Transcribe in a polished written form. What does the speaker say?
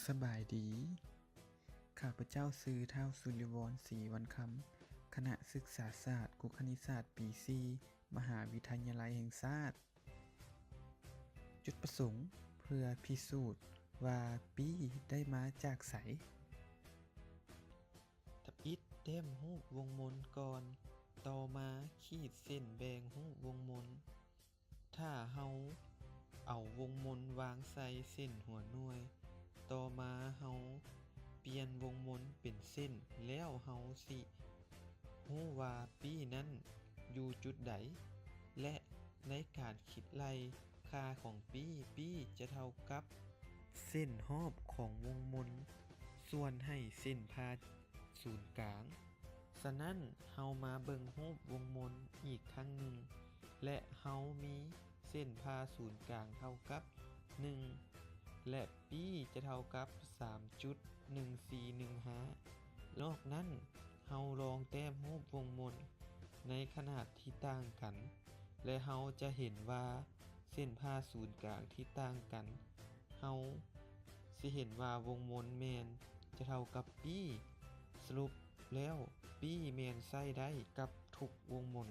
สบายดี ข้าพเจ้าชื่อท้าวสุริวรณ์ ศรีวรรณคำ คณะศึกษาศาสตร์กุคณิตศาสตร์ปี 4 มหาวิทยาลัยแห่งชาติ จุดประสงค์เพื่อพิสูจน์ว่าปีได้มาจากไสทับอิฐแต้มรูปวงมนก่อน ต่อมาขีดเส้นแบ่งรูปวงมน ถ้าเฮาเอาวงมนวางใส่เส้นหัวหน่วย ต่อมาเฮาเปลี่ยนวงมนเป็นเส้น แล้วเฮาสิรู้ว่าปีนั้นอยู่จุดใด และในการคิดไล่ค่าของปีจะเท่ากับเส้นรอบของวงมนส่วนให้เส้นผ่าศูนย์กลาง ฉะนั้นเฮามาเบิ่งรูปวงมนอีกครั้งหนึ่ง และเฮามีเส้นผ่าศูนย์กลางเท่ากับ 1 และปีจะเท่ากับ 3.1415 นอกนั้นเฮาลองแต้มรูปวงมนในขนาดที่ต่างกัน และเฮาจะเห็นว่าเส้นผ่าศูนย์กลางที่ต่างกัน เฮาสิเห็นว่าวงมนแม่นจะเท่ากับปี สรุปแล้วปีแม่นใช้ได้กับทุกวงมน